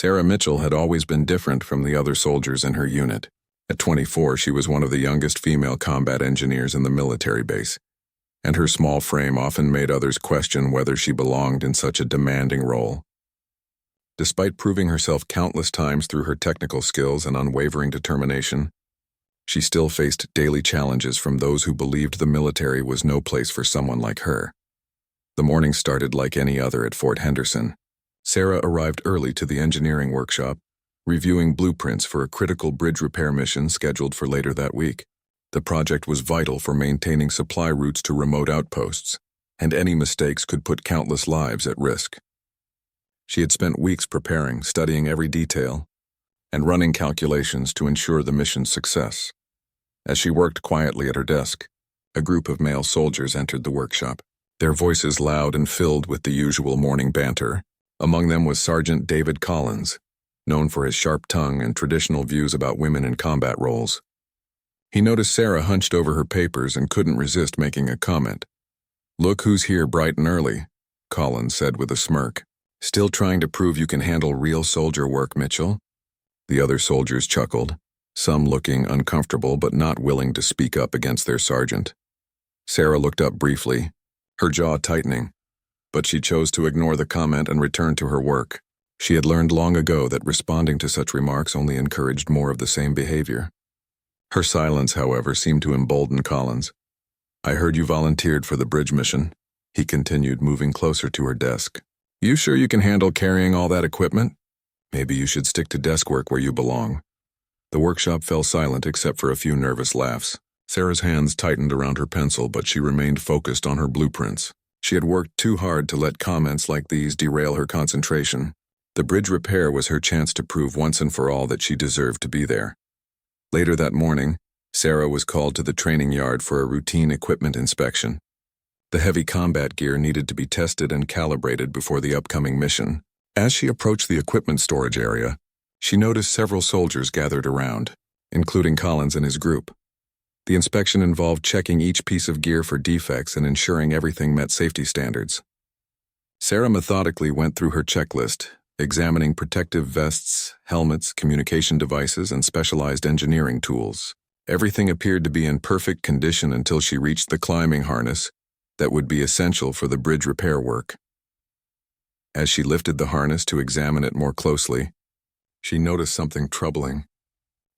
Sarah Mitchell had always been different from the other soldiers in her unit. At 24, she was one of the youngest female combat engineers in the military base, and her small frame often made others question whether she belonged in such a demanding role. Despite proving herself countless times through her technical skills and unwavering determination, she still faced daily challenges from those who believed the military was no place for someone like her. The morning started like any other at Fort Henderson. Sarah arrived early to the engineering workshop, reviewing blueprints for a critical bridge repair mission scheduled for later that week. The project was vital for maintaining supply routes to remote outposts, and any mistakes could put countless lives at risk. She had spent weeks preparing, studying every detail, and running calculations to ensure the mission's success. As she worked quietly at her desk, a group of male soldiers entered the workshop, their voices loud and filled with the usual morning banter. Among them was Sergeant David Collins, known for his sharp tongue and traditional views about women in combat roles. He noticed Sarah hunched over her papers and couldn't resist making a comment. "Look who's here bright and early," Collins said with a smirk. "Still trying to prove you can handle real soldier work, Mitchell?" The other soldiers chuckled, some looking uncomfortable but not willing to speak up against their sergeant. Sarah looked up briefly, her jaw tightening, but she chose to ignore the comment and return to her work. She had learned long ago that responding to such remarks only encouraged more of the same behavior. Her silence, however, seemed to embolden Collins. "I heard you volunteered for the bridge mission," he continued, moving closer to her desk. "You sure you can handle carrying all that equipment? Maybe you should stick to desk work where you belong." The workshop fell silent except for a few nervous laughs. Sarah's hands tightened around her pencil, but she remained focused on her blueprints. She had worked too hard to let comments like these derail her concentration. The bridge repair was her chance to prove once and for all that she deserved to be there. Later that morning, Sarah was called to the training yard for a routine equipment inspection. The heavy combat gear needed to be tested and calibrated before the upcoming mission. As she approached the equipment storage area, she noticed several soldiers gathered around, including Collins and his group. The inspection involved checking each piece of gear for defects and ensuring everything met safety standards. Sarah methodically went through her checklist, examining protective vests, helmets, communication devices, and specialized engineering tools. Everything appeared to be in perfect condition until she reached the climbing harness that would be essential for the bridge repair work. As she lifted the harness to examine it more closely, she noticed something troubling.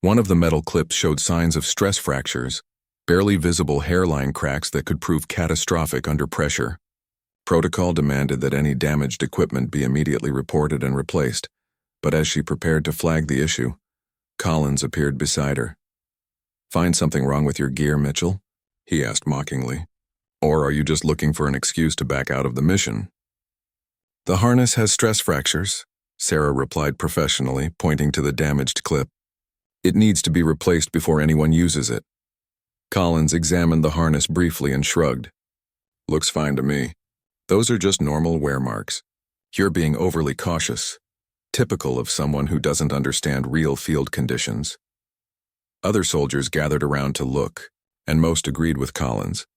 One of the metal clips showed signs of stress fractures, barely visible hairline cracks that could prove catastrophic under pressure. Protocol demanded that any damaged equipment be immediately reported and replaced, but as she prepared to flag the issue, Collins appeared beside her. "Find something wrong with your gear, Mitchell?" he asked mockingly. "Or are you just looking for an excuse to back out of the mission?" "The harness has stress fractures," Sarah replied professionally, pointing to the damaged clip. "It needs to be replaced before anyone uses it." Collins examined the harness briefly and shrugged. "Looks fine to me. Those are just normal wear marks. You're being overly cautious, typical of someone who doesn't understand real field conditions." Other soldiers gathered around to look, and most agreed with Collins,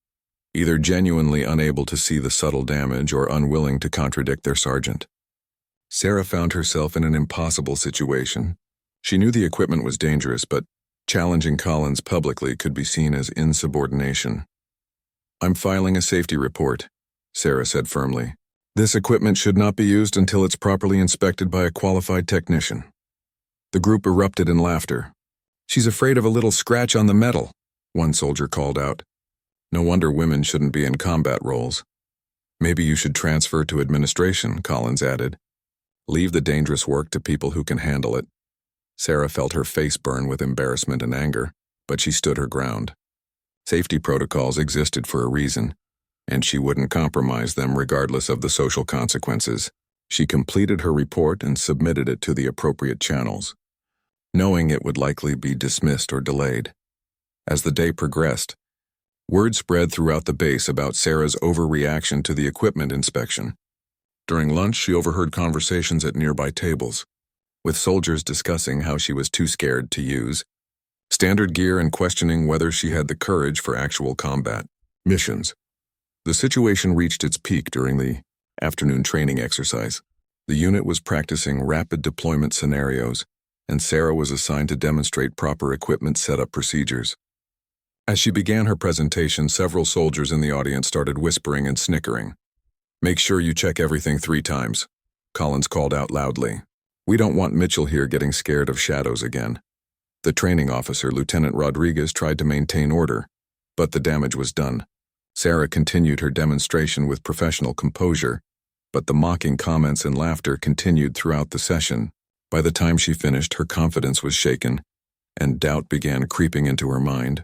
either genuinely unable to see the subtle damage or unwilling to contradict their sergeant. Sarah found herself in an impossible situation. She knew the equipment was dangerous, but challenging Collins publicly could be seen as insubordination. "I'm filing a safety report," Sarah said firmly. "This equipment should not be used until it's properly inspected by a qualified technician." The group erupted in laughter. "She's afraid of a little scratch on the metal," one soldier called out. "No wonder women shouldn't be in combat roles." "Maybe you should transfer to administration," Collins added. "Leave the dangerous work to people who can handle it." Sarah felt her face burn with embarrassment and anger, but she stood her ground. Safety protocols existed for a reason, and she wouldn't compromise them regardless of the social consequences. She completed her report and submitted it to the appropriate channels, knowing it would likely be dismissed or delayed. As the day progressed, word spread throughout the base about Sarah's overreaction to the equipment inspection. During lunch, she overheard conversations at nearby tables, with soldiers discussing how she was too scared to use standard gear and questioning whether she had the courage for actual combat missions. The situation reached its peak during the afternoon training exercise. The unit was practicing rapid deployment scenarios, and Sarah was assigned to demonstrate proper equipment setup procedures. As she began her presentation, several soldiers in the audience started whispering and snickering. "Make sure you check everything 3 times," Collins called out loudly. "We don't want Mitchell here getting scared of shadows again." The training officer, Lieutenant Rodriguez, tried to maintain order, but the damage was done. Sarah continued her demonstration with professional composure, but the mocking comments and laughter continued throughout the session. By the time she finished, her confidence was shaken, and doubt began creeping into her mind.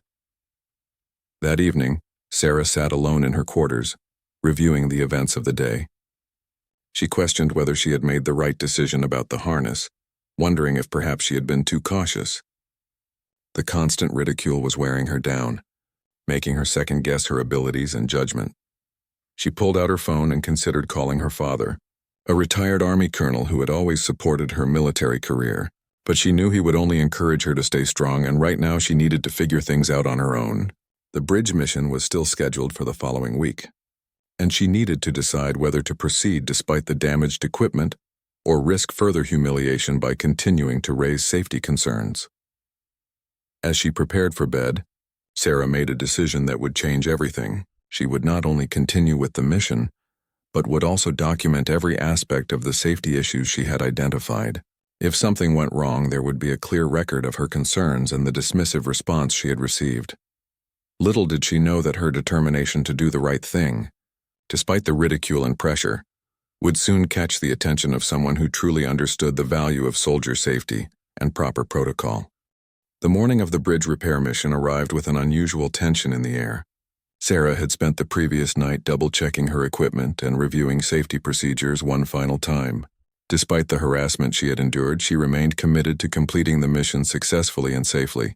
That evening, Sarah sat alone in her quarters, reviewing the events of the day. She questioned whether she had made the right decision about the harness, wondering if perhaps she had been too cautious. The constant ridicule was wearing her down, making her second-guess her abilities and judgment. She pulled out her phone and considered calling her father, a retired Army colonel who had always supported her military career, but she knew he would only encourage her to stay strong, and right now she needed to figure things out on her own. The bridge mission was still scheduled for the following week, and she needed to decide whether to proceed despite the damaged equipment or risk further humiliation by continuing to raise safety concerns. As she prepared for bed, Sarah made a decision that would change everything. She would not only continue with the mission, but would also document every aspect of the safety issues she had identified. If something went wrong, there would be a clear record of her concerns and the dismissive response she had received. Little did she know that her determination to do the right thing, despite the ridicule and pressure, would soon catch the attention of someone who truly understood the value of soldier safety and proper protocol. The morning of the bridge repair mission arrived with an unusual tension in the air. Sarah had spent the previous night double-checking her equipment and reviewing safety procedures one final time. Despite the harassment she had endured, she remained committed to completing the mission successfully and safely.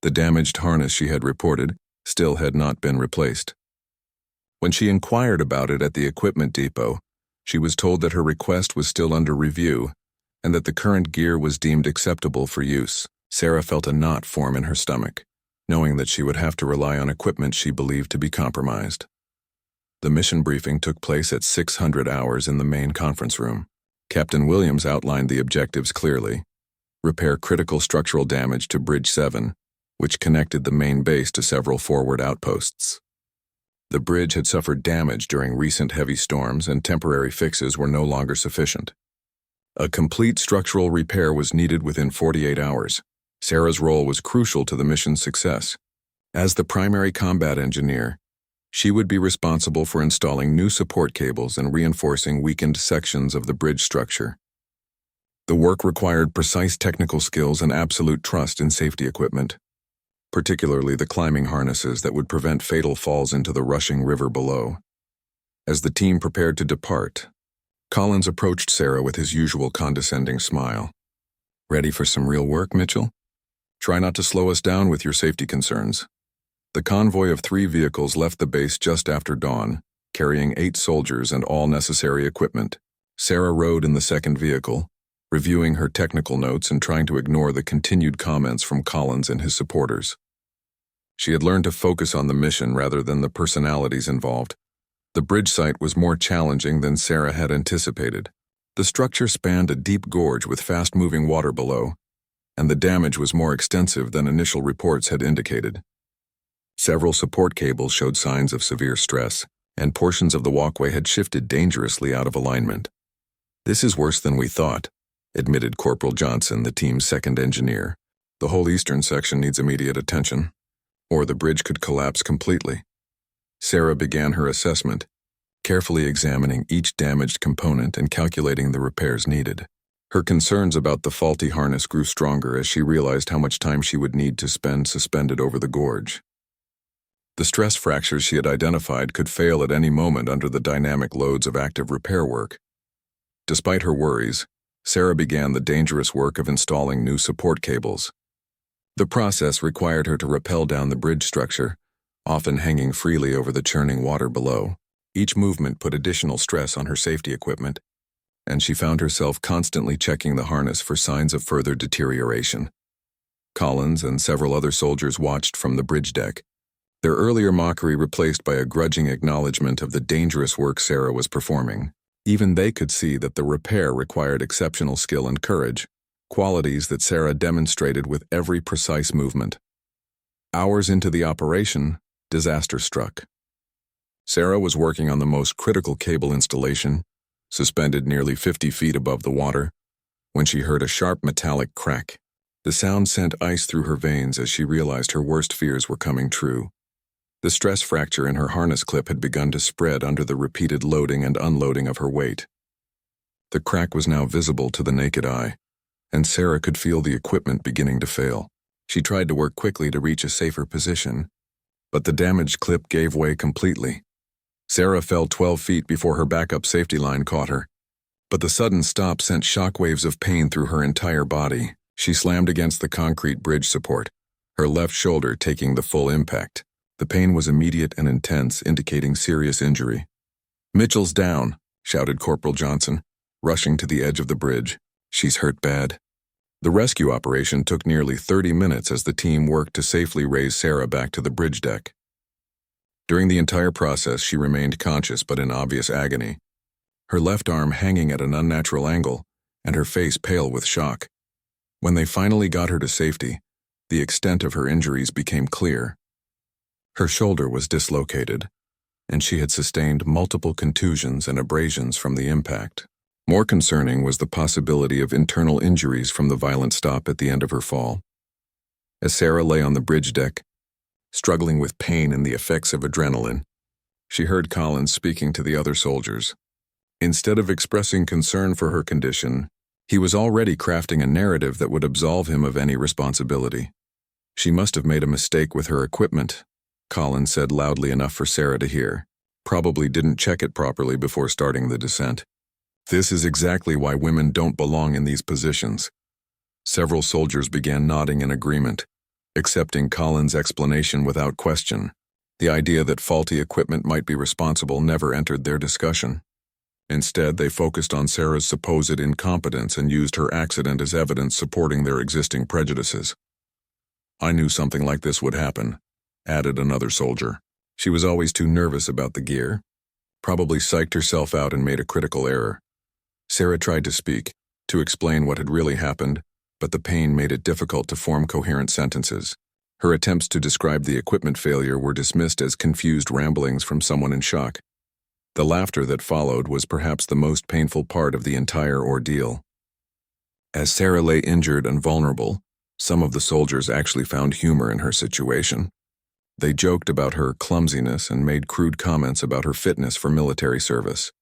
The damaged harness she had reported still had not been replaced. When she inquired about it at the equipment depot, she was told that her request was still under review and that the current gear was deemed acceptable for use. Sarah felt a knot form in her stomach, knowing that she would have to rely on equipment she believed to be compromised. The mission briefing took place at 600 hours in the main conference room. Captain Williams outlined the objectives clearly: repair critical structural damage to Bridge 7, which connected the main base to several forward outposts. The bridge had suffered damage during recent heavy storms, and temporary fixes were no longer sufficient. A complete structural repair was needed within 48 hours. Sarah's role was crucial to the mission's success. As the primary combat engineer, she would be responsible for installing new support cables and reinforcing weakened sections of the bridge structure. The work required precise technical skills and absolute trust in safety equipment, particularly the climbing harnesses that would prevent fatal falls into the rushing river below. As the team prepared to depart, Collins approached Sarah with his usual condescending smile. "Ready for some real work, Mitchell? Try not to slow us down with your safety concerns." The convoy of 3 vehicles left the base just after dawn, carrying 8 soldiers and all necessary equipment. Sarah rode in the second vehicle, reviewing her technical notes and trying to ignore the continued comments from Collins and his supporters. She had learned to focus on the mission rather than the personalities involved. The bridge site was more challenging than Sarah had anticipated. The structure spanned a deep gorge with fast-moving water below, and the damage was more extensive than initial reports had indicated. Several support cables showed signs of severe stress, and portions of the walkway had shifted dangerously out of alignment. "This is worse than we thought," admitted Corporal Johnson, the team's second engineer. "The whole eastern section needs immediate attention, or the bridge could collapse completely." Sarah began her assessment, carefully examining each damaged component and calculating the repairs needed. Her concerns about the faulty harness grew stronger as she realized how much time she would need to spend suspended over the gorge. The stress fractures she had identified could fail at any moment under the dynamic loads of active repair work. Despite her worries, Sarah began the dangerous work of installing new support cables. The process required her to rappel down the bridge structure, often hanging freely over the churning water below. Each movement put additional stress on her safety equipment, and she found herself constantly checking the harness for signs of further deterioration. Collins and several other soldiers watched from the bridge deck, their earlier mockery replaced by a grudging acknowledgement of the dangerous work Sarah was performing. Even they could see that the repair required exceptional skill and courage, qualities that Sarah demonstrated with every precise movement. Hours into the operation, disaster struck. Sarah was working on the most critical cable installation, suspended nearly 50 feet above the water, when she heard a sharp metallic crack. The sound sent ice through her veins as she realized her worst fears were coming true. The stress fracture in her harness clip had begun to spread under the repeated loading and unloading of her weight. The crack was now visible to the naked eye, and Sarah could feel the equipment beginning to fail. She tried to work quickly to reach a safer position, but the damaged clip gave way completely. Sarah fell 12 feet before her backup safety line caught her, but the sudden stop sent shockwaves of pain through her entire body. She slammed against the concrete bridge support, her left shoulder taking the full impact. The pain was immediate and intense, indicating serious injury. "Mitchell's down," shouted Corporal Johnson, rushing to the edge of the bridge. "She's hurt bad." The rescue operation took nearly 30 minutes as the team worked to safely raise Sarah back to the bridge deck. During the entire process, she remained conscious but in obvious agony, her left arm hanging at an unnatural angle and her face pale with shock. When they finally got her to safety, the extent of her injuries became clear. Her shoulder was dislocated, and she had sustained multiple contusions and abrasions from the impact. More concerning was the possibility of internal injuries from the violent stop at the end of her fall. As Sarah lay on the bridge deck, struggling with pain and the effects of adrenaline, she heard Collins speaking to the other soldiers. Instead of expressing concern for her condition, he was already crafting a narrative that would absolve him of any responsibility. "She must have made a mistake with her equipment," Collins said loudly enough for Sarah to hear. "Probably didn't check it properly before starting the descent. This is exactly why women don't belong in these positions." Several soldiers began nodding in agreement, accepting Collins' explanation without question. The idea that faulty equipment might be responsible never entered their discussion. Instead, they focused on Sarah's supposed incompetence and used her accident as evidence supporting their existing prejudices. "I knew something like this would happen," added another soldier. "She was always too nervous about the gear. Probably psyched herself out and made a critical error." Sarah tried to speak, to explain what had really happened, but the pain made it difficult to form coherent sentences. Her attempts to describe the equipment failure were dismissed as confused ramblings from someone in shock. The laughter that followed was perhaps the most painful part of the entire ordeal. As Sarah lay injured and vulnerable, some of the soldiers actually found humor in her situation. They joked about her clumsiness and made crude comments about her fitness for military service.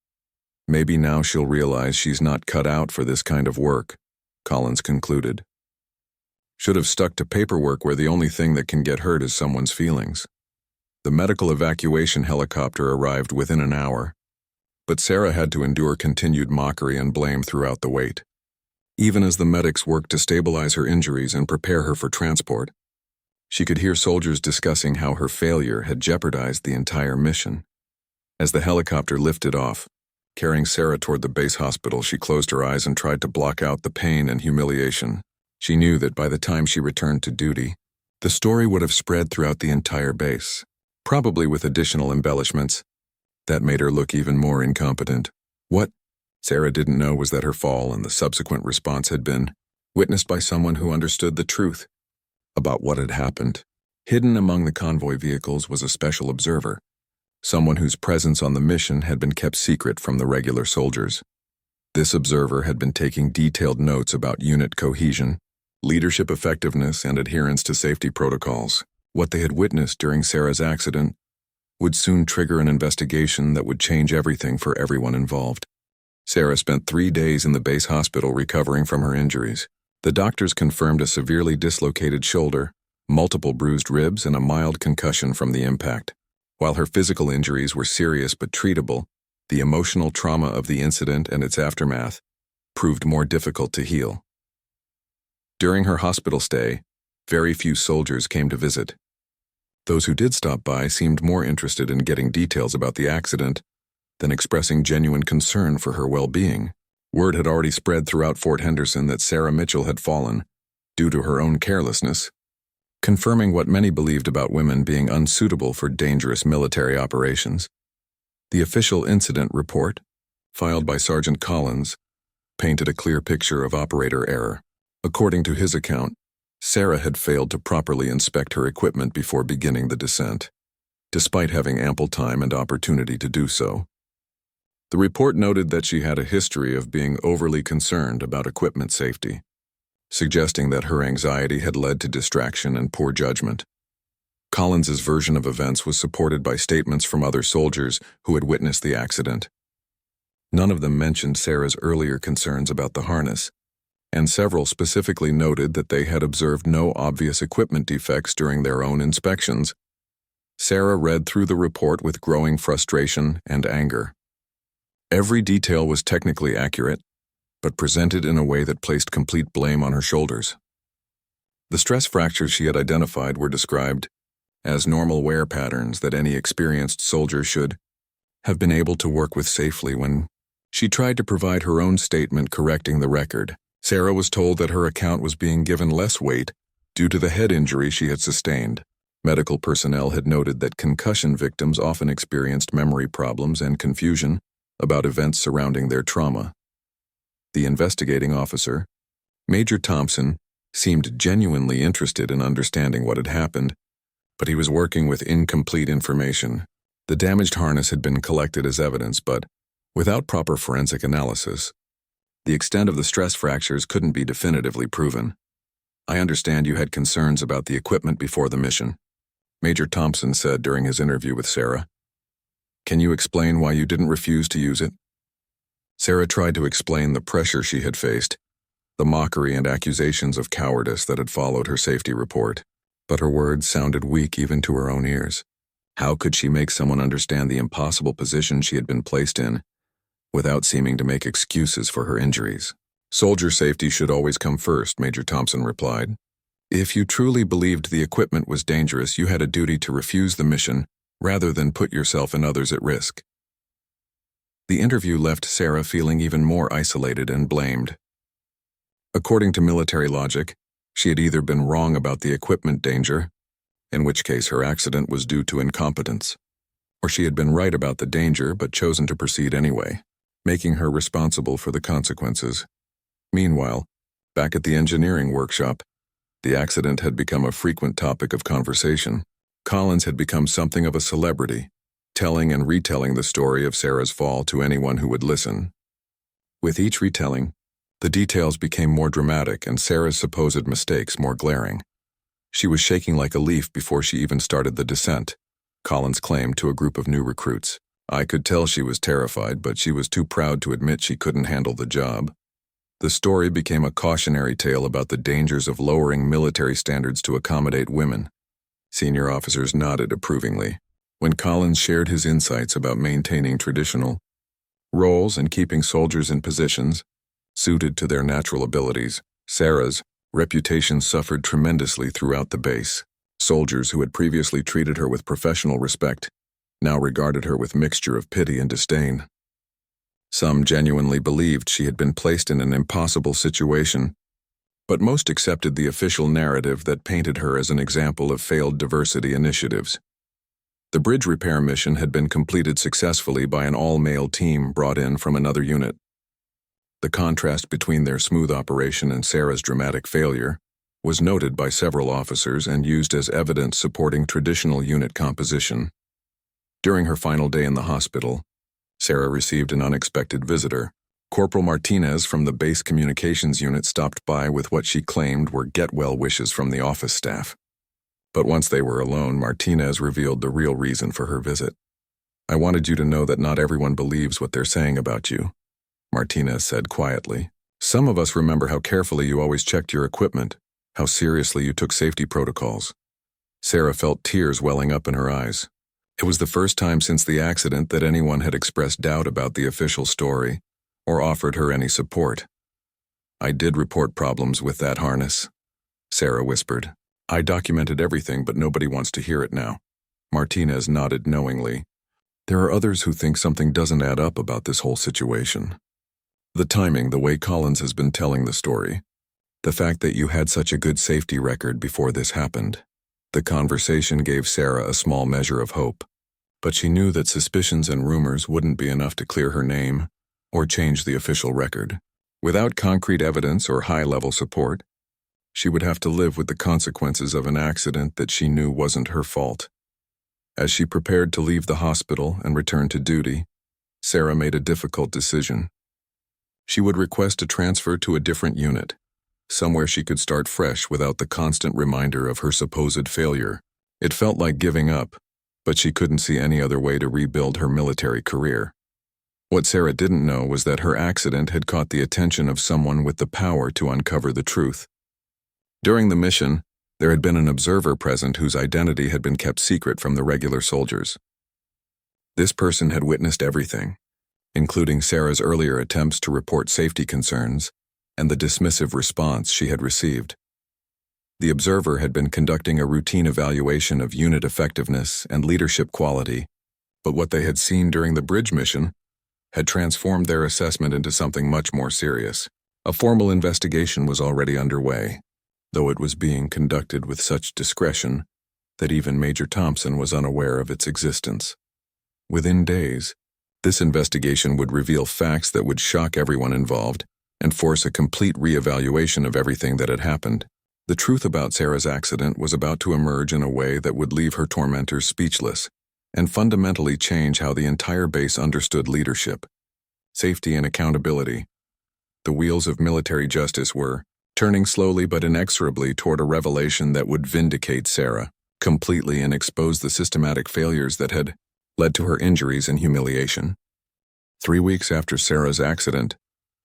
"Maybe now she'll realize she's not cut out for this kind of work," Collins concluded. "Should have stuck to paperwork where the only thing that can get hurt is someone's feelings." The medical evacuation helicopter arrived within an hour, but Sarah had to endure continued mockery and blame throughout the wait. Even as the medics worked to stabilize her injuries and prepare her for transport, she could hear soldiers discussing how her failure had jeopardized the entire mission. As the helicopter lifted off, carrying Sarah toward the base hospital, she closed her eyes and tried to block out the pain and humiliation. She knew that by the time she returned to duty, the story would have spread throughout the entire base, probably with additional embellishments that made her look even more incompetent. What Sarah didn't know was that her fall and the subsequent response had been witnessed by someone who understood the truth about what had happened. Hidden among the convoy vehicles was a special observer, someone whose presence on the mission had been kept secret from the regular soldiers. This observer had been taking detailed notes about unit cohesion, leadership effectiveness, and adherence to safety protocols. What they had witnessed during Sarah's accident would soon trigger an investigation that would change everything for everyone involved. Sarah spent 3 days in the base hospital recovering from her injuries. The doctors confirmed a severely dislocated shoulder, multiple bruised ribs, and a mild concussion from the impact. While her physical injuries were serious but treatable, the emotional trauma of the incident and its aftermath proved more difficult to heal. During her hospital stay, very few soldiers came to visit. Those who did stop by seemed more interested in getting details about the accident than expressing genuine concern for her well-being. Word had already spread throughout Fort Henderson that Sarah Mitchell had fallen due to her own carelessness, confirming what many believed about women being unsuitable for dangerous military operations. The official incident report, filed by Sergeant Collins, painted a clear picture of operator error. According to his account, Sarah had failed to properly inspect her equipment before beginning the descent, despite having ample time and opportunity to do so. The report noted that she had a history of being overly concerned about equipment safety, suggesting that her anxiety had led to distraction and poor judgment. Collins's version of events was supported by statements from other soldiers who had witnessed the accident. None of them mentioned Sarah's earlier concerns about the harness, and several specifically noted that they had observed no obvious equipment defects during their own inspections. Sarah read through the report with growing frustration and anger. Every detail was technically accurate, but presented in a way that placed complete blame on her shoulders. The stress fractures she had identified were described as normal wear patterns that any experienced soldier should have been able to work with safely. When she tried to provide her own statement correcting the record, Sarah was told that her account was being given less weight due to the head injury she had sustained. Medical personnel had noted that concussion victims often experienced memory problems and confusion about events surrounding their trauma. The investigating officer, Major Thompson, seemed genuinely interested in understanding what had happened, but he was working with incomplete information. The damaged harness had been collected as evidence, but without proper forensic analysis, the extent of the stress fractures couldn't be definitively proven. "I understand you had concerns about the equipment before the mission," Major Thompson said during his interview with Sarah. "Can you explain why you didn't refuse to use it?" Sarah tried to explain the pressure she had faced, the mockery and accusations of cowardice that had followed her safety report, but her words sounded weak even to her own ears. How could she make someone understand the impossible position she had been placed in, without seeming to make excuses for her injuries? "Soldier safety should always come first," Major Thompson replied. "If you truly believed the equipment was dangerous, you had a duty to refuse the mission rather than put yourself and others at risk." The interview left Sarah feeling even more isolated and blamed. According to military logic, she had either been wrong about the equipment danger, in which case her accident was due to incompetence, or she had been right about the danger but chosen to proceed anyway, making her responsible for the consequences. Meanwhile, back at the engineering workshop, the accident had become a frequent topic of conversation. Collins had become something of a celebrity, telling and retelling the story of Sarah's fall to anyone who would listen. With each retelling, the details became more dramatic and Sarah's supposed mistakes more glaring. She was shaking like a leaf before she even started the descent, Collins claimed to a group of new recruits. "I could tell she was terrified, but she was too proud to admit she couldn't handle the job." The story became a cautionary tale about the dangers of lowering military standards to accommodate women. Senior officers nodded approvingly. When Collins shared his insights about maintaining traditional roles and keeping soldiers in positions suited to their natural abilities, Sarah's reputation suffered tremendously throughout the base. Soldiers who had previously treated her with professional respect now regarded her with mixture of pity and disdain. Some genuinely believed she had been placed in an impossible situation, but most accepted the official narrative that painted her as an example of failed diversity initiatives. The bridge repair mission had been completed successfully by an all-male team brought in from another unit. The contrast between their smooth operation and Sarah's dramatic failure was noted by several officers and used as evidence supporting traditional unit composition. During her final day in the hospital, Sarah received an unexpected visitor. Corporal Martinez from the base communications unit stopped by with what she claimed were get-well wishes from the office staff. But once they were alone, Martinez revealed the real reason for her visit. "I wanted you to know that not everyone believes what they're saying about you," Martinez said quietly. "Some of us remember how carefully you always checked your equipment, how seriously you took safety protocols." Sarah felt tears welling up in her eyes. It was the first time since the accident that anyone had expressed doubt about the official story or offered her any support. "I did report problems with that harness," Sarah whispered. "I documented everything, but nobody wants to hear it now." Martinez nodded knowingly. "There are others who think something doesn't add up about this whole situation. The timing, the way Collins has been telling the story, the fact that you had such a good safety record before this happened." The conversation gave Sarah a small measure of hope, but she knew that suspicions and rumors wouldn't be enough to clear her name or change the official record. Without concrete evidence or high-level support, she would have to live with the consequences of an accident that she knew wasn't her fault. As she prepared to leave the hospital and return to duty, Sarah made a difficult decision. She would request a transfer to a different unit, somewhere she could start fresh without the constant reminder of her supposed failure. It felt like giving up, but she couldn't see any other way to rebuild her military career. What Sarah didn't know was that her accident had caught the attention of someone with the power to uncover the truth. During the mission, there had been an observer present whose identity had been kept secret from the regular soldiers. This person had witnessed everything, including Sarah's earlier attempts to report safety concerns and the dismissive response she had received. The observer had been conducting a routine evaluation of unit effectiveness and leadership quality, but what they had seen during the bridge mission had transformed their assessment into something much more serious. A formal investigation was already underway, though it was being conducted with such discretion that even Major Thompson was unaware of its existence. Within days, this investigation would reveal facts that would shock everyone involved and force a complete reevaluation of everything that had happened. The truth about Sarah's accident was about to emerge in a way that would leave her tormentors speechless and fundamentally change how the entire base understood leadership, safety, and accountability. The wheels of military justice were turning slowly but inexorably toward a revelation that would vindicate Sarah completely and expose the systematic failures that had led to her injuries and humiliation. 3 weeks after Sarah's accident,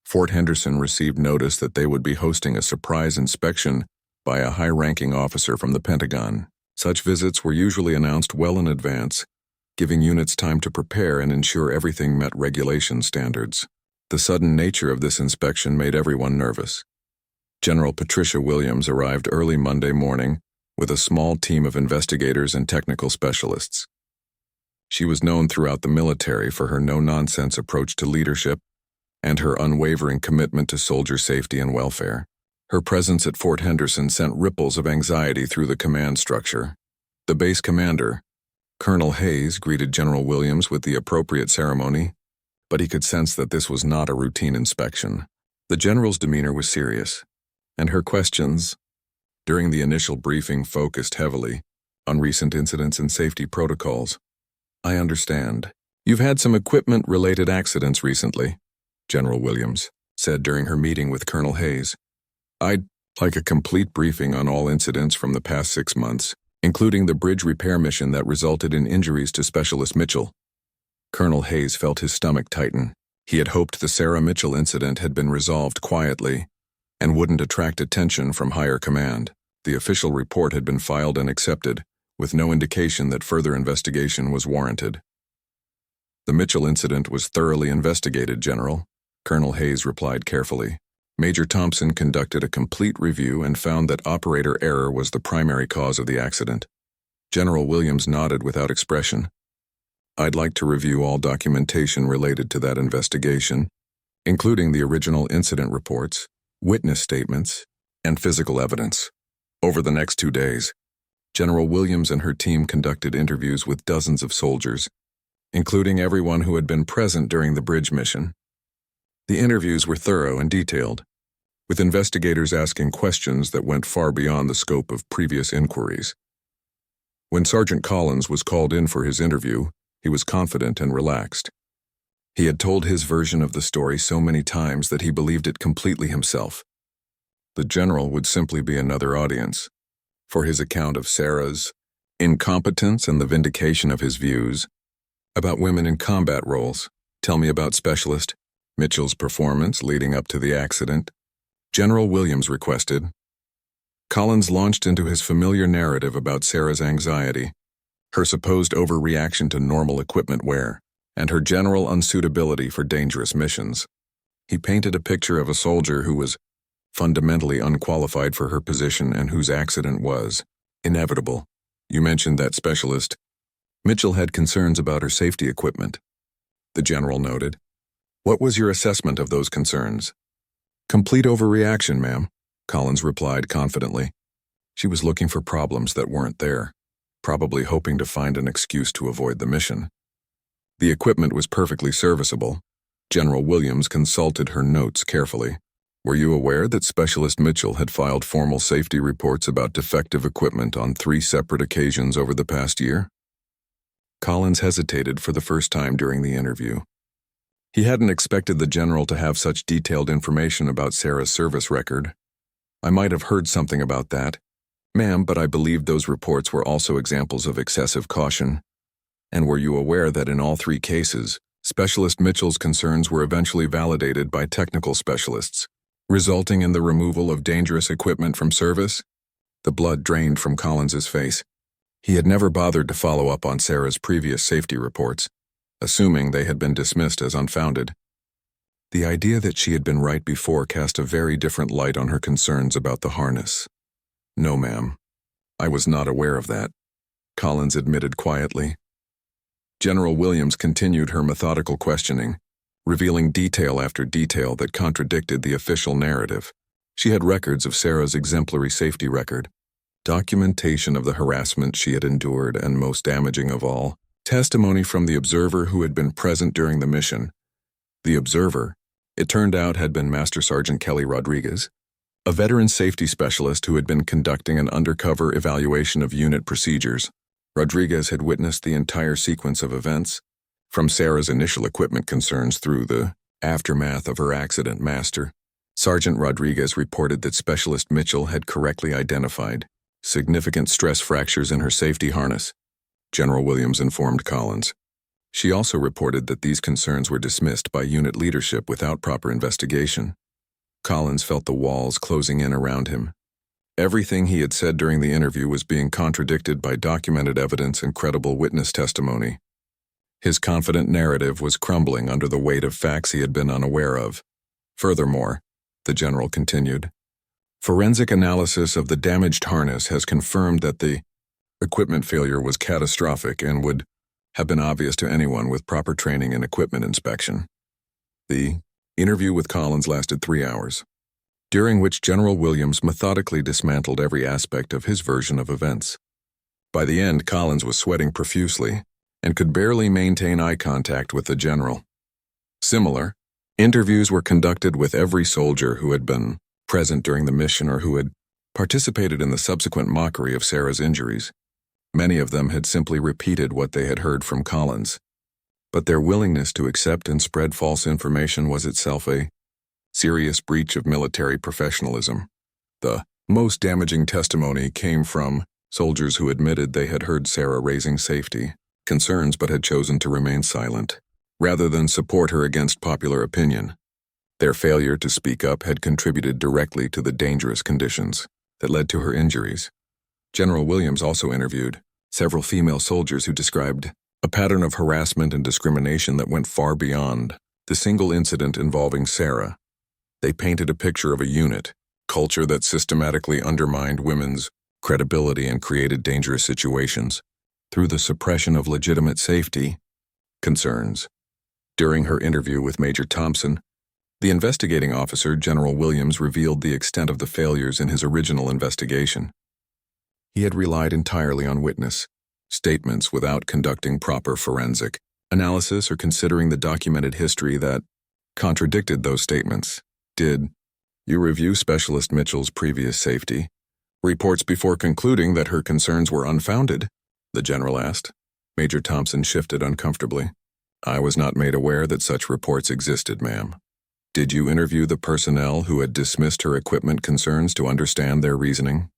Fort Henderson received notice that they would be hosting a surprise inspection by a high-ranking officer from the Pentagon. Such visits were usually announced well in advance, giving units time to prepare and ensure everything met regulation standards. The sudden nature of this inspection made everyone nervous. General Patricia Williams arrived early Monday morning with a small team of investigators and technical specialists. She was known throughout the military for her no-nonsense approach to leadership and her unwavering commitment to soldier safety and welfare. Her presence at Fort Henderson sent ripples of anxiety through the command structure. The base commander, Colonel Hayes, greeted General Williams with the appropriate ceremony, but he could sense that this was not a routine inspection. The general's demeanor was serious, and her questions during the initial briefing focused heavily on recent incidents and safety protocols. "I understand. You've had some equipment-related accidents recently," General Williams said during her meeting with Colonel Hayes. "I'd like a complete briefing on all incidents from the past 6 months, including the bridge repair mission that resulted in injuries to Specialist Mitchell." Colonel Hayes felt his stomach tighten. He had hoped the Sarah Mitchell incident had been resolved quietly and wouldn't attract attention from higher command. The official report had been filed and accepted, with no indication that further investigation was warranted. "The Mitchell incident was thoroughly investigated, General," Colonel Hayes replied carefully. "Major Thompson conducted a complete review and found that operator error was the primary cause of the accident." General Williams nodded without expression. "I'd like to review all documentation related to that investigation, including the original incident reports, witness statements, and physical evidence." Over the next 2 days, General Williams and her team conducted interviews with dozens of soldiers, including everyone who had been present during the bridge mission. The interviews were thorough and detailed, with investigators asking questions that went far beyond the scope of previous inquiries. When Sergeant Collins was called in for his interview, he was confident and relaxed. He had told his version of the story so many times that he believed it completely himself. The general would simply be another audience for his account of Sarah's incompetence and the vindication of his views about women in combat roles. "Tell me about Specialist Mitchell's performance leading up to the accident," General Williams requested. Collins launched into his familiar narrative about Sarah's anxiety, her supposed overreaction to normal equipment wear, and her general unsuitability for dangerous missions. He painted a picture of a soldier who was fundamentally unqualified for her position and whose accident was inevitable. "You mentioned that Specialist Mitchell had concerns about her safety equipment," the general noted. "What was your assessment of those concerns?" "Complete overreaction, ma'am," Collins replied confidently. "She was looking for problems that weren't there, probably hoping to find an excuse to avoid the mission. The equipment was perfectly serviceable, General Williams consulted her notes carefully. Were you aware that Specialist Mitchell had filed formal safety reports about defective equipment on 3 separate occasions over the past year? Collins hesitated for the first time during the interview. He hadn't expected the general to have such detailed information about Sarah's service record. I might have heard something about that, ma'am, but I believed those reports were also examples of excessive caution. And were you aware that in all 3 cases, Specialist Mitchell's concerns were eventually validated by technical specialists, resulting in the removal of dangerous equipment from service? The blood drained from Collins's face. He had never bothered to follow up on Sarah's previous safety reports, assuming they had been dismissed as unfounded. The idea that she had been right before cast a very different light on her concerns about the harness. No, ma'am. I was not aware of that, Collins admitted quietly. General Williams continued her methodical questioning, revealing detail after detail that contradicted the official narrative. She had records of Sarah's exemplary safety record, documentation of the harassment she had endured, and most damaging of all, testimony from the observer who had been present during the mission. The observer, it turned out, had been Master Sergeant Kelly Rodriguez, a veteran safety specialist who had been conducting an undercover evaluation of unit procedures. Rodriguez had witnessed the entire sequence of events, from Sarah's initial equipment concerns through the aftermath of her accident. Master Sergeant Rodriguez reported that Specialist Mitchell had correctly identified significant stress fractures in her safety harness, General Williams informed Collins. She also reported that these concerns were dismissed by unit leadership without proper investigation. Collins felt the walls closing in around him. Everything he had said during the interview was being contradicted by documented evidence and credible witness testimony. His confident narrative was crumbling under the weight of facts he had been unaware of. Furthermore, the general continued, forensic analysis of the damaged harness has confirmed that the equipment failure was catastrophic and would have been obvious to anyone with proper training in equipment inspection. The interview with Collins lasted 3 hours, during which General Williams methodically dismantled every aspect of his version of events. By the end, Collins was sweating profusely and could barely maintain eye contact with the general. Similar interviews were conducted with every soldier who had been present during the mission or who had participated in the subsequent mockery of Sarah's injuries. Many of them had simply repeated what they had heard from Collins, but their willingness to accept and spread false information was itself a serious breach of military professionalism. The most damaging testimony came from soldiers who admitted they had heard Sarah raising safety concerns but had chosen to remain silent, rather than support her against popular opinion. Their failure to speak up had contributed directly to the dangerous conditions that led to her injuries. General Williams also interviewed several female soldiers who described a pattern of harassment and discrimination that went far beyond the single incident involving Sarah. They painted a picture of a unit culture that systematically undermined women's credibility and created dangerous situations through the suppression of legitimate safety concerns. During her interview with Major Thompson, the investigating officer, General Williams, revealed the extent of the failures in his original investigation. He had relied entirely on witness statements without conducting proper forensic analysis or considering the documented history that contradicted those statements. Did you review Specialist Mitchell's previous safety reports before concluding that her concerns were unfounded? The general asked. Major Thompson shifted uncomfortably. I was not made aware that such reports existed, ma'am. Did you interview the personnel who had dismissed her equipment concerns to understand their reasoning?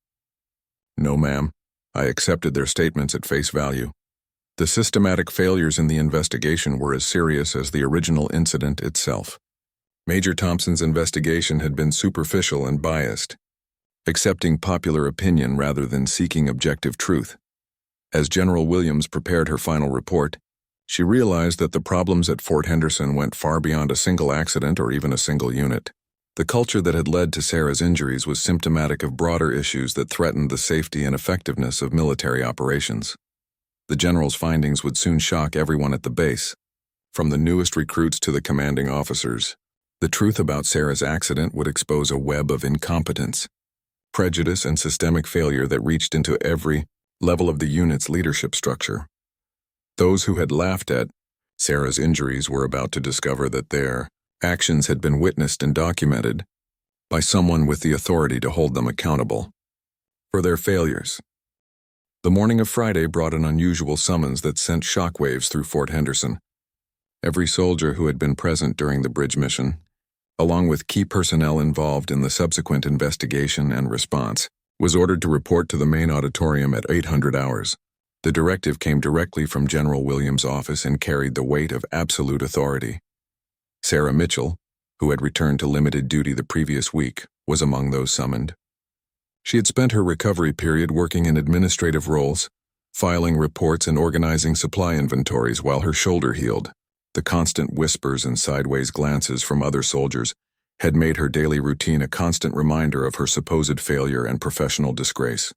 No, ma'am. I accepted their statements at face value. The systematic failures in the investigation were as serious as the original incident itself. Major Thompson's investigation had been superficial and biased, accepting popular opinion rather than seeking objective truth. As General Williams prepared her final report, she realized that the problems at Fort Henderson went far beyond a single accident or even a single unit. The culture that had led to Sarah's injuries was symptomatic of broader issues that threatened the safety and effectiveness of military operations. The general's findings would soon shock everyone at the base, from the newest recruits to the commanding officers. The truth about Sarah's accident would expose a web of incompetence, prejudice, and systemic failure that reached into every level of the unit's leadership structure. Those who had laughed at Sarah's injuries were about to discover that their actions had been witnessed and documented by someone with the authority to hold them accountable for their failures. The morning of Friday brought an unusual summons that sent shockwaves through Fort Henderson. Every soldier who had been present during the bridge mission, along with key personnel involved in the subsequent investigation and response, was ordered to report to the main auditorium at 800 hours. The directive came directly from General Williams' office and carried the weight of absolute authority. Sarah Mitchell, who had returned to limited duty the previous week, was among those summoned. She had spent her recovery period working in administrative roles, filing reports and organizing supply inventories while her shoulder healed. The constant whispers and sideways glances from other soldiers had made her daily routine a constant reminder of her supposed failure and professional disgrace.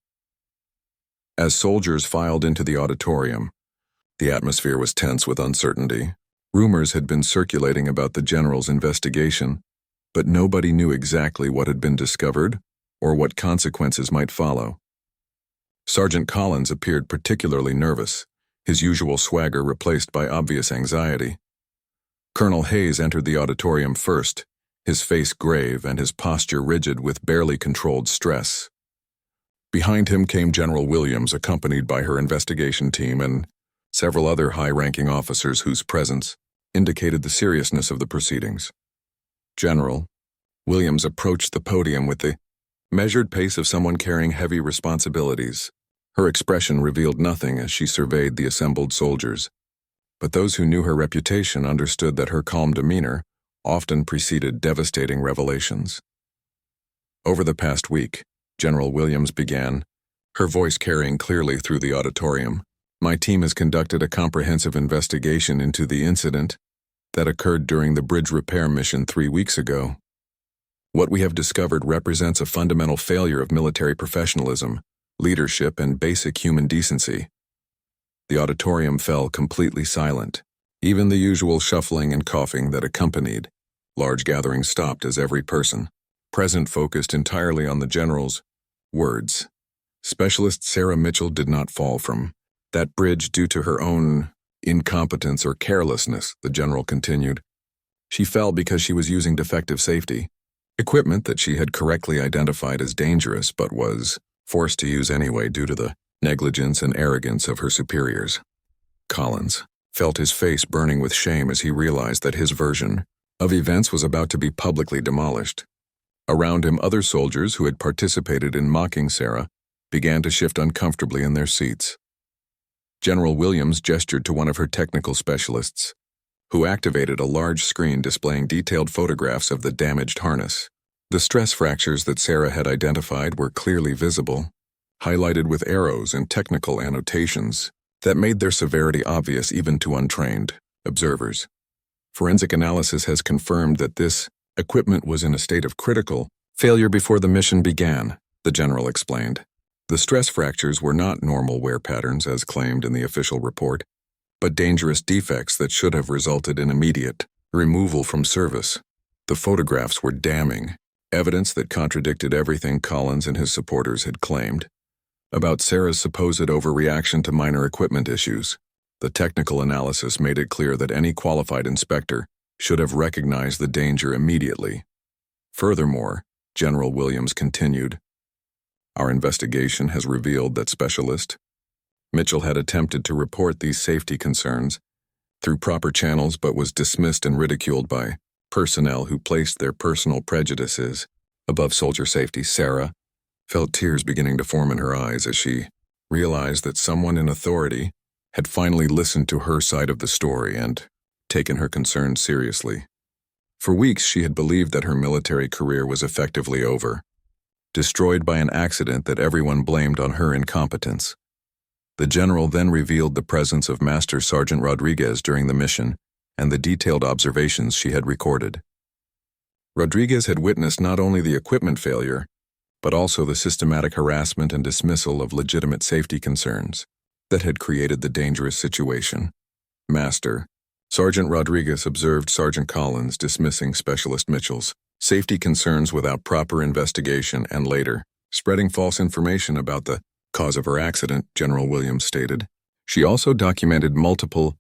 As soldiers filed into the auditorium, the atmosphere was tense with uncertainty. Rumors had been circulating about the general's investigation, but nobody knew exactly what had been discovered or what consequences might follow. Sergeant Collins appeared particularly nervous, his usual swagger replaced by obvious anxiety. Colonel Hayes entered the auditorium first, his face grave and his posture rigid with barely controlled stress. Behind him came General Williams, accompanied by her investigation team and several other high-ranking officers whose presence indicated the seriousness of the proceedings. General Williams approached the podium with the measured pace of someone carrying heavy responsibilities. Her expression revealed nothing as she surveyed the assembled soldiers, but those who knew her reputation understood that her calm demeanor often preceded devastating revelations. Over the past week, General Williams began, her voice carrying clearly through the auditorium. My team has conducted a comprehensive investigation into the incident that occurred during the bridge repair mission 3 weeks ago. What we have discovered represents a fundamental failure of military professionalism, leadership, and basic human decency. The auditorium fell completely silent. Even the usual shuffling and coughing that accompanied large gatherings stopped as every person present focused entirely on the general's words. Specialist Sarah Mitchell did not fall from that bridge due to her own incompetence or carelessness, the general continued. She fell because she was using defective safety equipment that she had correctly identified as dangerous but was forced to use anyway due to the negligence and arrogance of her superiors. Collins felt his face burning with shame as he realized that his version of events was about to be publicly demolished. Around him, other soldiers who had participated in mocking Sarah began to shift uncomfortably in their seats. General Williams gestured to one of her technical specialists, who activated a large screen displaying detailed photographs of the damaged harness. The stress fractures that Sarah had identified were clearly visible, highlighted with arrows and technical annotations that made their severity obvious even to untrained observers. Forensic analysis has confirmed that this equipment was in a state of critical failure before the mission began, the general explained. The stress fractures were not normal wear patterns as claimed in the official report, but dangerous defects that should have resulted in immediate removal from service. The photographs were damning, evidence that contradicted everything Collins and his supporters had claimed about Sarah's supposed overreaction to minor equipment issues. The technical analysis made it clear that any qualified inspector should have recognized the danger immediately. Furthermore, General Williams continued, our investigation has revealed that Specialist Mitchell had attempted to report these safety concerns through proper channels but was dismissed and ridiculed by personnel who placed their personal prejudices above soldier safety. Sarah felt tears beginning to form in her eyes as she realized that someone in authority had finally listened to her side of the story and taken her concerns seriously. For weeks she had believed that her military career was effectively over, destroyed by an accident that everyone blamed on her incompetence. The general then revealed the presence of Master Sergeant Rodriguez during the mission and the detailed observations she had recorded. Rodriguez had witnessed not only the equipment failure, but also the systematic harassment and dismissal of legitimate safety concerns that had created the dangerous situation. Master Sergeant Rodriguez observed Sergeant Collins dismissing Specialist Mitchell's safety concerns without proper investigation and later spreading false information about the cause of her accident, General Williams stated. She also documented multiple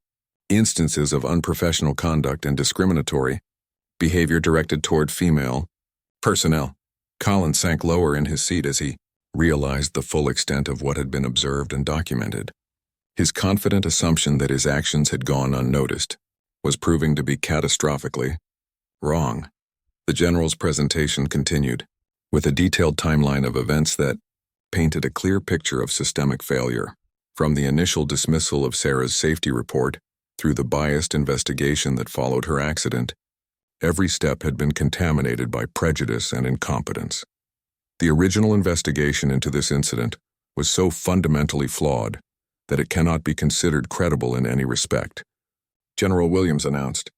instances of unprofessional conduct and discriminatory behavior directed toward female personnel. Collins sank lower in his seat as he realized the full extent of what had been observed and documented. His confident assumption that his actions had gone unnoticed was proving to be catastrophically wrong. The general's presentation continued, with a detailed timeline of events that painted a clear picture of systemic failure. From the initial dismissal of Sarah's safety report through the biased investigation that followed her accident, every step had been contaminated by prejudice and incompetence. The original investigation into this incident was so fundamentally flawed that it cannot be considered credible in any respect. General Williams announced.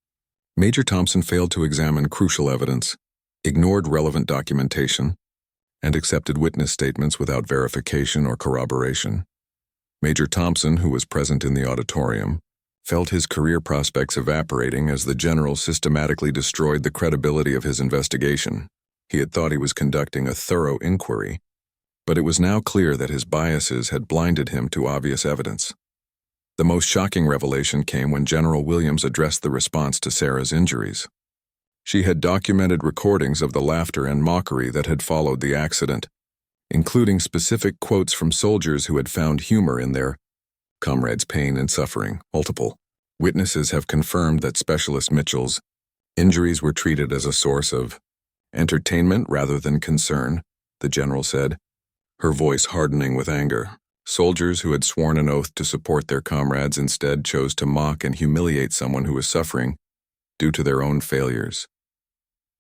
Major Thompson failed to examine crucial evidence, ignored relevant documentation, and accepted witness statements without verification or corroboration. Major Thompson, who was present in the auditorium, felt his career prospects evaporating as the general systematically destroyed the credibility of his investigation. He had thought he was conducting a thorough inquiry, but it was now clear that his biases had blinded him to obvious evidence. The most shocking revelation came when General Williams addressed the response to Sarah's injuries. She had documented recordings of the laughter and mockery that had followed the accident, including specific quotes from soldiers who had found humor in their comrades' pain and suffering. Multiple witnesses have confirmed that Specialist Mitchell's injuries were treated as a source of entertainment rather than concern, the general said, her voice hardening with anger. Soldiers who had sworn an oath to support their comrades instead chose to mock and humiliate someone who was suffering due to their own failures.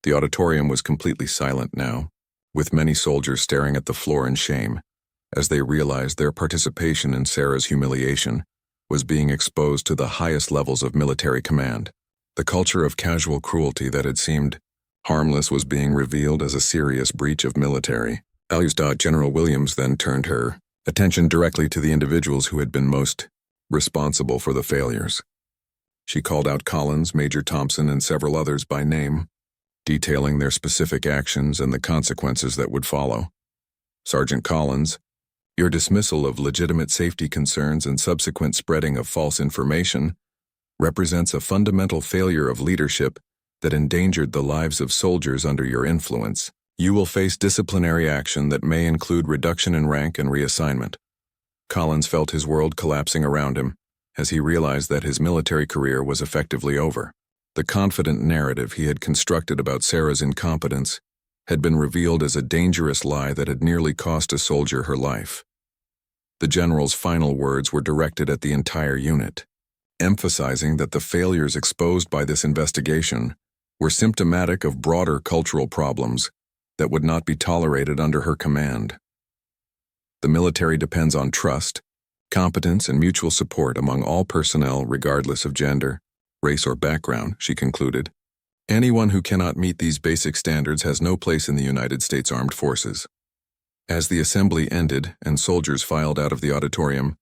The auditorium was completely silent now, with many soldiers staring at the floor in shame as they realized their participation in Sarah's humiliation was being exposed to the highest levels of military command. The culture of casual cruelty that had seemed harmless was being revealed as a serious breach of military values. General Williams then turned her attention directly to the individuals who had been most responsible for the failures. She called out Collins, Major Thompson, and several others by name, detailing their specific actions and the consequences that would follow. Sergeant Collins, your dismissal of legitimate safety concerns and subsequent spreading of false information represents a fundamental failure of leadership that endangered the lives of soldiers under your influence. You will face disciplinary action that may include reduction in rank and reassignment. Collins felt his world collapsing around him as he realized that his military career was effectively over. The confident narrative he had constructed about Sarah's incompetence had been revealed as a dangerous lie that had nearly cost a soldier her life. The general's final words were directed at the entire unit, emphasizing that the failures exposed by this investigation were symptomatic of broader cultural problems that would not be tolerated under her command. The military depends on trust, competence, and mutual support among all personnel regardless of gender, race, or background, she concluded. Anyone who cannot meet these basic standards has no place in the United States Armed Forces. As the assembly ended and soldiers filed out of the auditorium,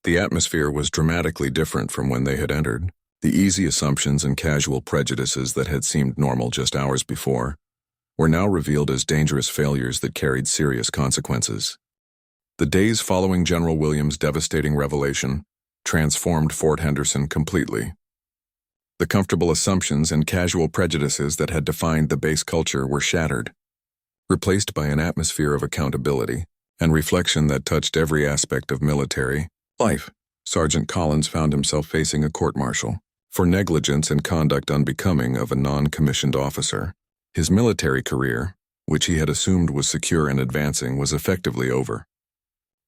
the atmosphere was dramatically different from when they had entered. The easy assumptions and casual prejudices that had seemed normal just hours before were now revealed as dangerous failures that carried serious consequences. The days following General Williams' devastating revelation transformed Fort Henderson completely. The comfortable assumptions and casual prejudices that had defined the base culture were shattered, replaced by an atmosphere of accountability and reflection that touched every aspect of military life. Sergeant Collins found himself facing a court-martial for negligence and conduct unbecoming of a non-commissioned officer. His military career, which he had assumed was secure and advancing, was effectively over.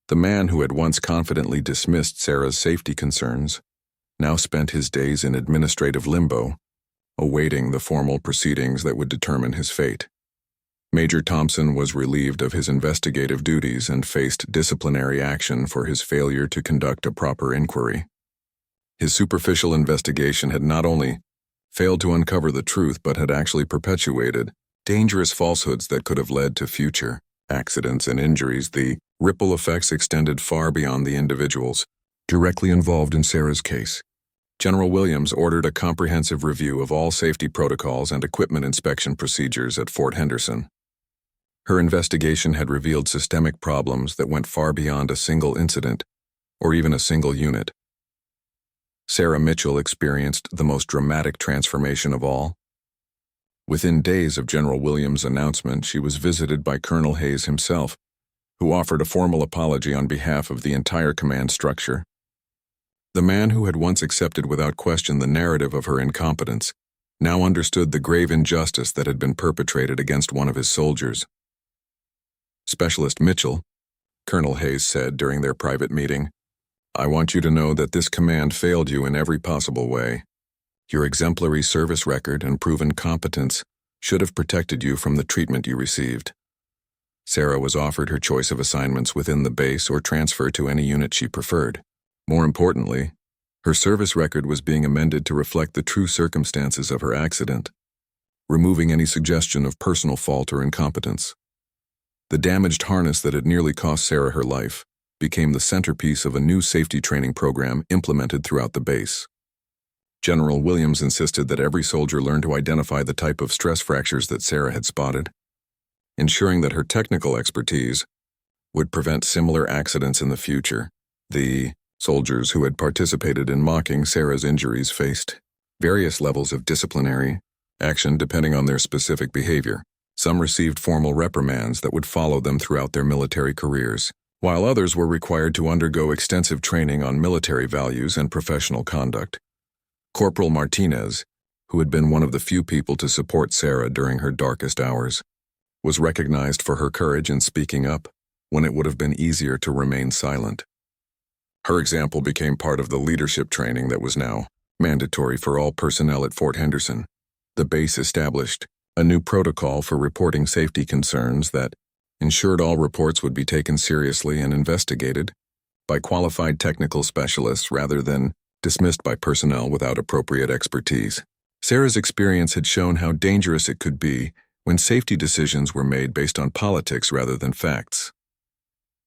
The man who had once confidently dismissed Sarah's safety concerns now spent his days in administrative limbo, awaiting the formal proceedings that would determine his fate. Major Thompson was relieved of his investigative duties and faced disciplinary action for his failure to conduct a proper inquiry. His superficial investigation had not only failed to uncover the truth but had actually perpetuated dangerous falsehoods that could have led to future accidents and injuries. The ripple effects extended far beyond the individuals directly involved in Sarah's case. General Williams ordered a comprehensive review of all safety protocols and equipment inspection procedures at Fort Henderson. Her investigation had revealed systemic problems that went far beyond a single incident or even a single unit. Sarah Mitchell experienced the most dramatic transformation of all. Within days of General Williams' announcement, she was visited by Colonel Hayes himself, who offered a formal apology on behalf of the entire command structure. The man who had once accepted without question the narrative of her incompetence now understood the grave injustice that had been perpetrated against one of his soldiers. Specialist Mitchell, Colonel Hayes said during their private meeting, "I want you to know that this command failed you in every possible way. Your exemplary service record and proven competence should have protected you from the treatment you received." Sarah was offered her choice of assignments within the base or transfer to any unit she preferred. More importantly, her service record was being amended to reflect the true circumstances of her accident, removing any suggestion of personal fault or incompetence. The damaged harness that had nearly cost Sarah her life became the centerpiece of a new safety training program implemented throughout the base. General Williams insisted that every soldier learn to identify the type of stress fractures that Sarah had spotted, ensuring that her technical expertise would prevent similar accidents in the future. The soldiers who had participated in mocking Sarah's injuries faced various levels of disciplinary action depending on their specific behavior. Some received formal reprimands that would follow them throughout their military careers, while others were required to undergo extensive training on military values and professional conduct. Corporal Martinez, who had been one of the few people to support Sarah during her darkest hours, was recognized for her courage in speaking up when it would have been easier to remain silent. Her example became part of the leadership training that was now mandatory for all personnel at Fort Henderson. The base established a new protocol for reporting safety concerns that ensured all reports would be taken seriously and investigated by qualified technical specialists rather than dismissed by personnel without appropriate expertise. Sarah's experience had shown how dangerous it could be when safety decisions were made based on politics rather than facts.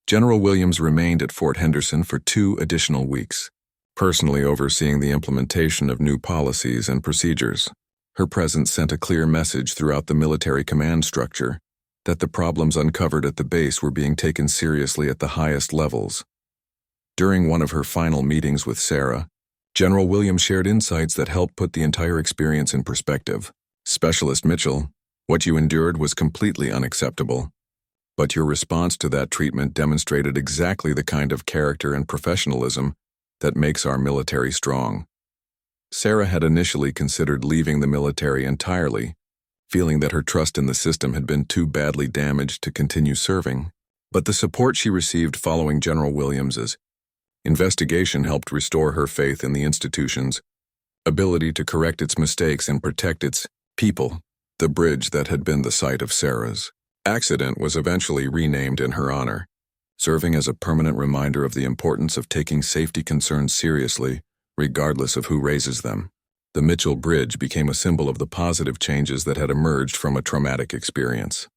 General Williams remained at Fort Henderson for 2 additional weeks, personally overseeing the implementation of new policies and procedures. Her presence sent a clear message throughout the military command structure that the problems uncovered at the base were being taken seriously at the highest levels. During one of her final meetings with Sarah, General Williams shared insights that helped put the entire experience in perspective. "Specialist Mitchell, what you endured was completely unacceptable, but your response to that treatment demonstrated exactly the kind of character and professionalism that makes our military strong." Sarah had initially considered leaving the military entirely, feeling that her trust in the system had been too badly damaged to continue serving. But the support she received following General Williams's investigation helped restore her faith in the institution's ability to correct its mistakes and protect its people. The bridge that had been the site of Sarah's accident was eventually renamed in her honor, serving as a permanent reminder of the importance of taking safety concerns seriously, regardless of who raises them. The Mitchell Bridge became a symbol of the positive changes that had emerged from a traumatic experience.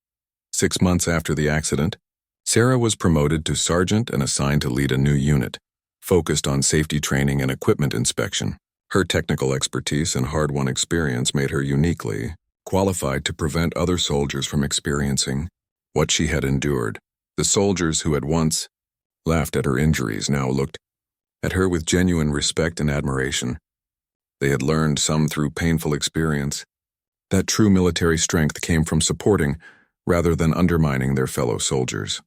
6 months after the accident, Sarah was promoted to sergeant and assigned to lead a new unit, focused on safety training and equipment inspection. Her technical expertise and hard-won experience made her uniquely qualified to prevent other soldiers from experiencing what she had endured. The soldiers who had once laughed at her injuries now looked at her with genuine respect and admiration. They had learned, some through painful experience, that true military strength came from supporting rather than undermining their fellow soldiers.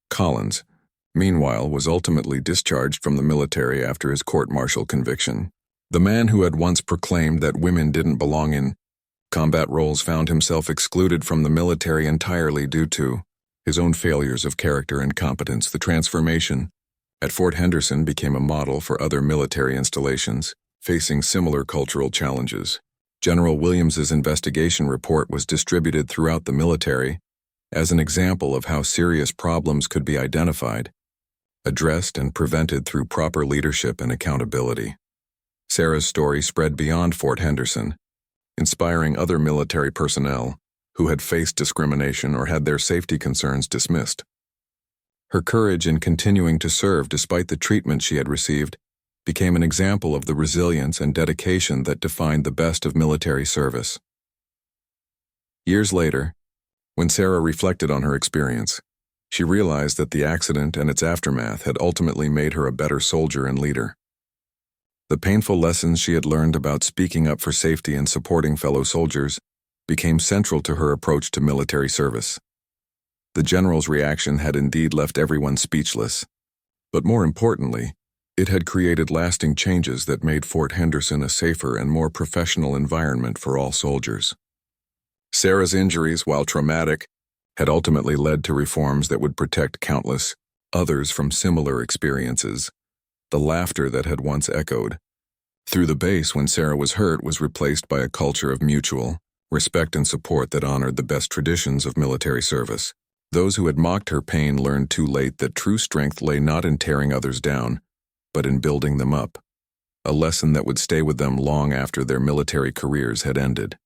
Collins, meanwhile, was ultimately discharged from the military after his court-martial conviction. The man who had once proclaimed that women didn't belong in combat roles found himself excluded from the military entirely due to his own failures of character and competence. The transformation at Fort Henderson became a model for other military installations facing similar cultural challenges. General Williams's investigation report was distributed throughout the military as an example of how serious problems could be identified, addressed, and prevented through proper leadership and accountability. Sarah's story spread beyond Fort Henderson, inspiring other military personnel who had faced discrimination or had their safety concerns dismissed. Her courage in continuing to serve despite the treatment she had received became an example of the resilience and dedication that defined the best of military service. Years later, when Sarah reflected on her experience, she realized that the accident and its aftermath had ultimately made her a better soldier and leader. The painful lessons she had learned about speaking up for safety and supporting fellow soldiers became central to her approach to military service. The general's reaction had indeed left everyone speechless, but more importantly, it had created lasting changes that made Fort Henderson a safer and more professional environment for all soldiers. Sarah's injuries, while traumatic, had ultimately led to reforms that would protect countless others from similar experiences. The laughter that had once echoed through the base when Sarah was hurt was replaced by a culture of mutual respect and support that honored the best traditions of military service. Those who had mocked her pain learned too late that true strength lay not in tearing others down, but in building them up, a lesson that would stay with them long after their military careers had ended.